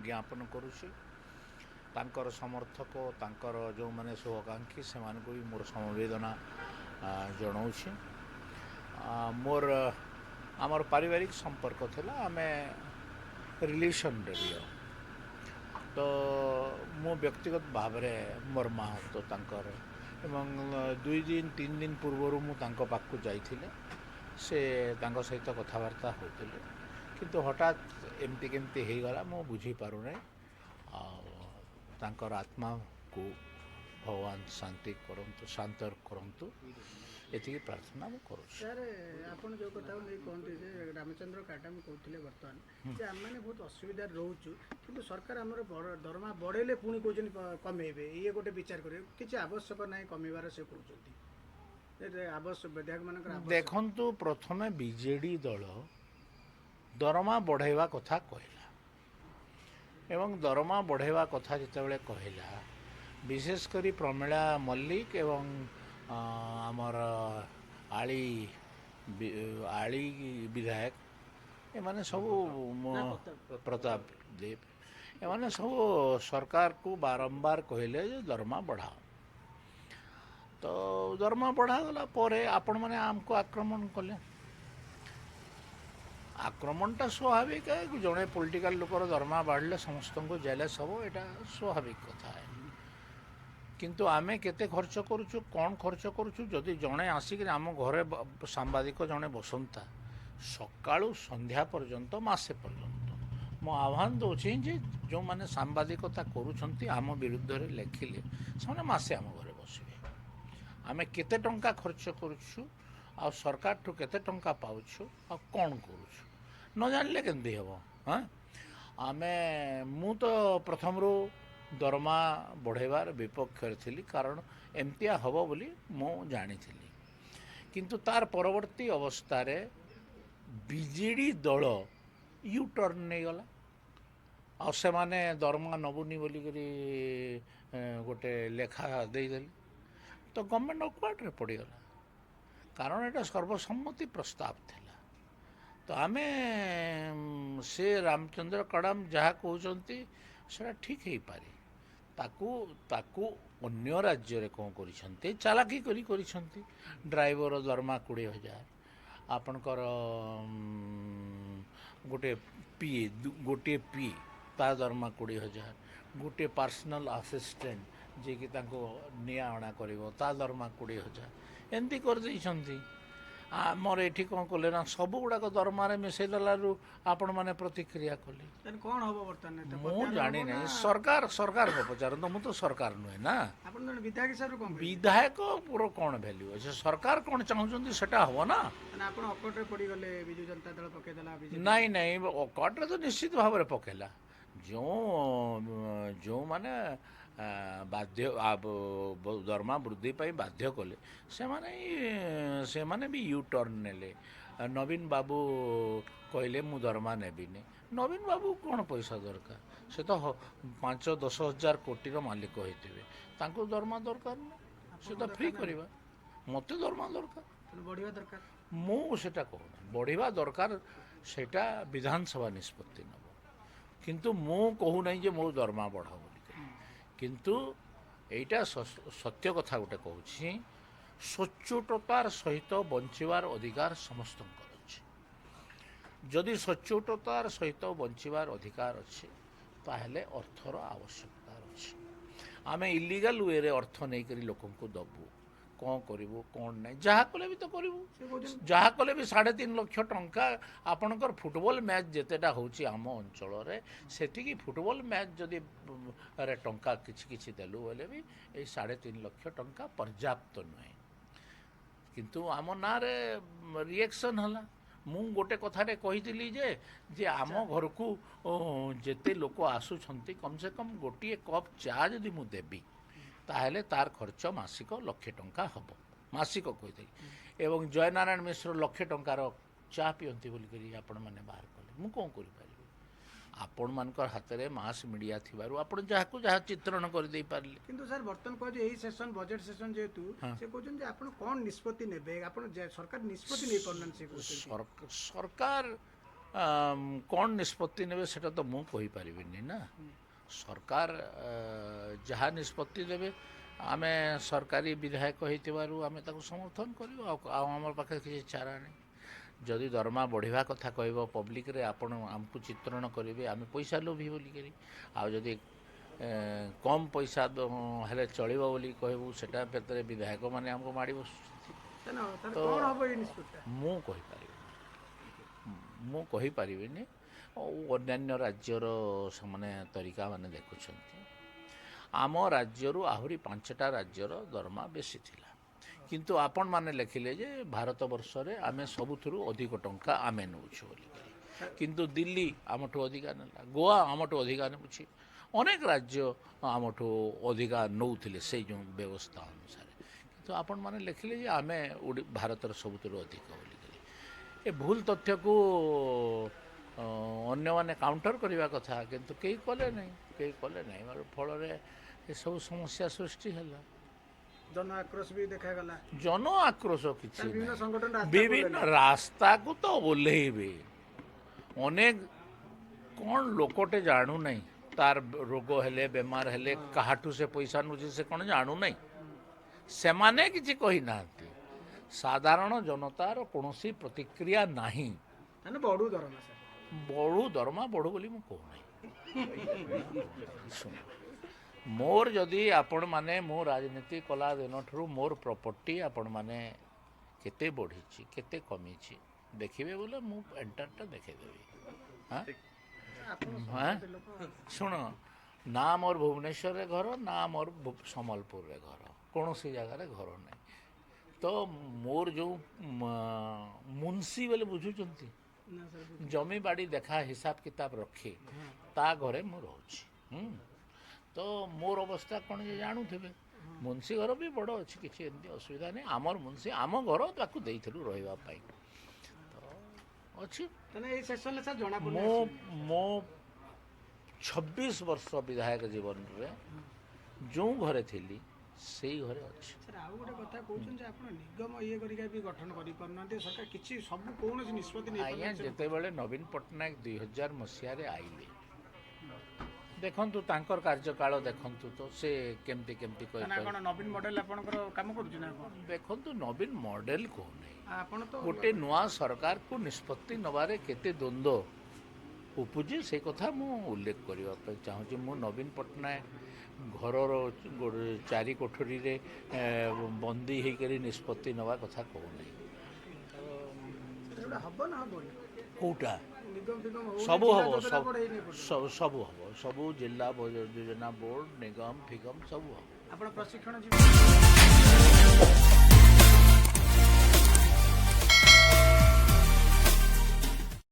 ज्ञापन करुँची तांकर समर्थक तांकर जो माने शुभाकांक्षी से भी मोर समवेदना जनाऊँगी। मोर आमर पारिवारिक संपर्क थिला आमे रिलेशन रे तो मो व्यक्तिगत भाव में मोर माँ तो तांकर एवं 2 दिन 3 दिन पूर्व मु तांको पाखु जाइथिले से तांको सहित कथबार्ता होते किंतु हठात एमती केमती हो गला मु बुझी पारु नै तांकर आत्मा को भगवान शांति करंतु शांतर करंतु एति प्रार्थना मु करू। सर आपन जो कथा नहीं कहते जे रामचंद्र काटाम कहते बर्तमान जे आम मैंने बहुत असुविधा रोचु किंतु सरकार आमर दरमा बढ़ेले पुणी कहते कमेबे ये गोटे विचार करे किसी आवश्यक ना कमेबार से कहते आवश्यक विधायक मान देखंतु प्रथमे बीजेडी दल दरमा बढ़ाइबा कथा कहला एवं दरमा बढ़ाइबा कथा जितेबाला कहला विशेषकर प्रमिला मल्लिक एवं आमर आली आली विधायक एमाने सब प्रताप देव एमाने सब सरकार को बारंबार कहले जे दरमा बढ़ाओ तो दरमा बढ़ागला परे आपण माने आमको आक्रमण कले आक्रमणटा स्वाभाविक है जड़े पॉलिटिकल लोकर दरमा बढ़ले समस्त को जेले सब एटा स्वाभाविक कथा है किंतु आमे केते खर्च करूछु कौन खर्च करूछु जदि जड़े आसिक आम घरे सांबादिक जड़े बसंता सकाळु संध्या पर्यंत मासे पर्यंत मो आह्वान दूसरी जे जो माने सांबादिकता करूछंती आम विरुद्ध रे लेखिले से मासे आम घरे बसबे आमे केते टंका खर्च करूछु आ सरकार ठू केते टंका पाउछु आ कौन करूछु न जानले केंदी हेबो। हाँ आमे मु तो प्रथम रो दरमा बढ़ेबार विपक्ष थी कारण एमतिया हम बोली मु जानी किंतु तार परवर्ती अवस्था रे बीजेडी दल यू टर्न नहीं गला आ से माने दरमा नबुनी बोली करी गोटे लेखा देदेली तो गवर्नमेंट अक्वार्ड रे पड़गला कारण एटा सर्वसम्मति प्रस्ताव थिला तो आमे से रामचंद्र कड़ाम जहाँ कहते से ठीक है पारे ताकू ताकू अन्य राज्य रे कौन करिसंती चालाकी करी ड्राइवर दरमा 20,000 आपणकर गोटे पी ता दरमा 20,000 गोटे पर्सनल असिस्टेंट जे कि तांको निया अणा करिवो ता दरमा 20,000 एमती कर दैछंती आमर एठी कौन कले ना सब गुड़ाक दरमारे मिसई देलु आपण मैंने प्रतिक्रिया कले कौन हम बर्तमान मु जानी नहीं सरकार सरकार को पचार तो मु तो सरकार नुहे ना विधायक हिसाब से विधायक पूरा कौन भैल्यू अच्छे सरकार कौन चाहूँ सेटा हम ना अकटे पड़गले विजु जनता दल पकईदेला नहीं नहीं अकटे तो निश्चित भाव में पकेला जो जो माने बाध्य दरमा वृद्धि बाध्य कले से माने भी यू टर्न नेले नवीन बाबू कहले मु दरमा नेबिनी नवीन बाबू कौन पैसा दरकार से तो 5-10 हजार कोटी मालिक होते दरमा दरकार ना से तो फ्री करवा मत दरमा दरकार बढ़िया दरकार मुझा कहना बढ़िया दरकार सेटा विधानसभा निष्पत्ति नब किंतु मु कहूना जे मो दरमा बढ़ा किंतु एटा सत्य कथा गोटे कहूँ सच्चोटतार सहित बंचार अधिकार समस्त अच्छे जदि सच्चोटतार सहित बंचार अधिकार अच्छे ताहले अर्थर आवश्यकता अच्छे आमे इलीगल वे रे अर्थ नहीं करी लोक को दबू कौन करूँ कौन नहीं जहाँ कले भी तो करूँ जहाँ कले भी 3.5 लाख टंका आपणकर फुटबॉल मैच जितेटा होची आम अंचल सेठी फुटबॉल मैच जदि रे टंका किछि देलु बोले भी ये 3.5 लाख टंका पर्याप्त नुहे किंतु आम ना रे रिएक्शन हला मु गोटे कथारे कही जे आम घर को जेते लोक आसुछंती कम से कम गोटे कप चा जदि मु देबी ताहले तार खर्च मासिक 1,00,000 टंका हम मासिक कहीदे एवं जयनारायण मिश्र 1,00,000 टंकार चा पियंती बोलिक आपण मैंने बाहर कले मु कौन करि आपण मानकर हाथ में मास मीडिया थिबारु आपण जहाँ जहाँ चित्रण कर दे पारले किंतु सर बर्तन कह यही सेशन बजेट सेशन जेतु से कहउछन जे आपण कोन निष्पत्ति नेबे आपण सरकार निष्पत्ति नै परनन से कहउछन सरकार କ'ଣ ନିଷ୍ପତ୍ତି ନେବେ ସେଟା ତ ମୁଁ କହିପାରିବିନି ନା। ସରକାର ଯାହା ନିଷ୍ପତ୍ତି ଦେବେ ଆମେ ସରକାରୀ ବିଧାୟକ ହେଇଥିବାରୁ ଆମେ ତାକୁ ସମର୍ଥନ କରିବୁ। ଆଉ ଆମର ପାଖରେ କିଛି ଚାରା ନାହିଁ। ଯଦି ଦରମା ବଢ଼ିବା କଥା କହିବ ପବ୍ଲିକରେ ଆପଣ ଆମକୁ ଚିତ୍ରଣ କରିବେ ଆମେ ପଇସା ଲୋଭି ବୋଲିକରି, ଆଉ ଯଦି କମ୍ ପଇସା ହେଲେ ଚଳିବ ବୋଲି କହିବୁ ସେଟା ଭିତରେ ବିଧାୟକମାନେ ଆମକୁ ମାଡ଼ି ବସୁଛନ୍ତି। କ'ଣ ହବ ଏଇ ନିଷ୍ପତ୍ତିଟା? ମୁଁ କହିପାରିବିନି। ଅନ୍ୟାନ୍ୟ ରାଜ୍ୟର ସେମାନେ ତରିକାମାନେ ଦେଖୁଛନ୍ତି। ଆମ ରାଜ୍ୟରୁ ଆହୁରି 5ଟା ରାଜ୍ୟର ଦରମା ବେଶୀ ଥିଲା, କିନ୍ତୁ ଆପଣମାନେ ଲେଖିଲେ ଯେ ଭାରତବର୍ଷରେ ଆମେ ସବୁଥିରୁ ଅଧିକ ଟଙ୍କା ଆମେ ନେଉଛୁ ବୋଲିକରି, କିନ୍ତୁ ଦିଲ୍ଲୀ ଆମଠୁ ଅଧିକା ନେଲା, ଗୋଆ ଆମଠୁ ଅଧିକା ନେଉଛି, ଅନେକ ରାଜ୍ୟ ଆମଠୁ ଅଧିକା ନେଉଥିଲେ ସେଇ ଯେଉଁ ବ୍ୟବସ୍ଥା ଅନୁସାରେ, କିନ୍ତୁ ଆପଣମାନେ ଲେଖିଲେ ଯେ ଆମେ ଭାରତର ସବୁଥିରୁ ଅଧିକ ବୋଲିକରି। ଏ ଭୁଲ ତଥ୍ୟକୁ ଅନ୍ୟମାନେ କାଉଣ୍ଟର କରିବା କଥା, କିନ୍ତୁ କେହି କଲେ ନାହିଁ। ଫଳରେ ଏସବୁ ସମସ୍ୟା ସୃଷ୍ଟି ହେଲା। ଜନ ଆକ୍ରୋଶ ବି ଦେଖାଗଲା। ଜନ ଆକ୍ରୋଶ କିଛି ବିଭିନ୍ନ ନାହିଁ। ସଂଗଠନ ବିଭିନ୍ନ ରାସ୍ତାକୁ ତ ଓହ୍ଲେଇବେ। ଅନେକ କ'ଣ ଲୋକଟେ ଜାଣୁନାହିଁ ତାର ରୋଗ ହେଲେ ବେମାର ହେଲେ କାହାଠୁ ସେ ପଇସା ନେଉଛି ସେ କ'ଣ ଜାଣୁନାହିଁ? ସେମାନେ କିଛି କହିନାହାନ୍ତି। ସାଧାରଣ ଜନତାର କୌଣସି ପ୍ରତିକ୍ରିୟା ନାହିଁ। ମାନେ ବଢ଼ୁ ଦରମା ସାର୍, ଦରମା ବଢ଼ୁ ବୋଲି ମୁଁ କହୁନାହିଁ। ଶୁଣ, ମୋର ଯଦି ଆପଣମାନେ ମୁଁ ରାଜନୀତି କଲା ଦିନଠାରୁ ମୋର ପ୍ରପର୍ଟି ଆପଣମାନେ କେତେ ବଢ଼ିଛି କେତେ କମିଛି ଦେଖିବେ ବୋଲେ ମୁଁ ଏଣ୍ଟାରଟା ଦେଖେଇଦେବି। ଶୁଣ, ନା ମୋର ଭୁବନେଶ୍ୱରରେ ଘର ନା ମୋର ସମ୍ବଲପୁରରେ ଘର, କୌଣସି ଜାଗାରେ ଘର ନାହିଁ। ତ ମୋର ଯେଉଁ ମୁନ୍ସି ବୋଲି ବୁଝୁଛନ୍ତି, ଜମି ବାଡ଼ି ଦେଖା ହିସାବ କିତାବ ରଖି ତା ଘରେ ମୁଁ ରହୁଛି। ତ ମୋର ଅବସ୍ଥା କ'ଣ ଯେ ଜାଣୁଥିବେ। ମୁନ୍ସି ଘର ବି ବଡ଼ ଅଛି, କିଛି ଏମିତି ଅସୁବିଧା ନାହିଁ। ଆମର ମୁନ୍ସି ଆମ ଘର ତାକୁ ଦେଇଥିଲୁ ରହିବା ପାଇଁ ତ ଅଛି। ମୁଁ 26 ବର୍ଷ ବିଧାୟକ ଜୀବନରେ ଯେଉଁ ଘରେ ଥିଲି ସେଇ ଘରେ ଅଛି। ସାର୍ ଆଉ ଗୋଟେ କଥା କହୁଛନ୍ତି ଯେ ଆପଣ ନିଗମ ଇଏ କରିକା ବି ଗଠନ କରିପାରୁନାହାନ୍ତି, ସରକାର କିଛି ସବୁ କୌଣସି ନିଷ୍ପତ୍ତି ଆଜ୍ଞା, ଯେତେବେଳେ ନବୀନ ପଟ୍ଟନାୟକ 2000 ମସିହାରେ ଆଇଲେ, ଦେଖନ୍ତୁ ତାଙ୍କର କାର୍ଯ୍ୟକାଳ ଦେଖନ୍ତୁ ତ ସେ କେମିତି କ'ଣ ନବୀନ ମଡେଲ ଆପଣଙ୍କର କାମ କରୁଛି ନା କ'ଣ? ଦେଖନ୍ତୁ, ନବୀନ ମଡେଲ କହୁନାହିଁ। ଆପଣ ତ ଗୋଟେ ନୂଆ ସରକାରକୁ ନିଷ୍ପତ୍ତି ନେବାରେ କେତେ ଦ୍ୱନ୍ଦ୍ୱ ଉପୁଜେ ସେ କଥା ମୁଁ ଉଲ୍ଲେଖ କରିବା ପାଇଁ ଚାହୁଁଛି। ମୁଁ ନବୀନ ପଟ୍ଟନାୟକ ଘରର 4 କୋଠରୀରେ ବନ୍ଦୀ ହେଇକରି ନିଷ୍ପତ୍ତି ନେବା କଥା କହୁନାହିଁ। ହବ ନା ହବନି କେଉଁଟା? ନିଗମ ଫିଗମ ସବୁ ହେବ, ସବୁ ହେବ, ସବୁ ଜିଲ୍ଲା ଯୋଜନା ବୋର୍ଡ଼ ନିଗମ ଫିଗମ ସବୁ ହେବ। ଆପଣ ପ୍ରଶିକ୍ଷଣ ଯିବେ?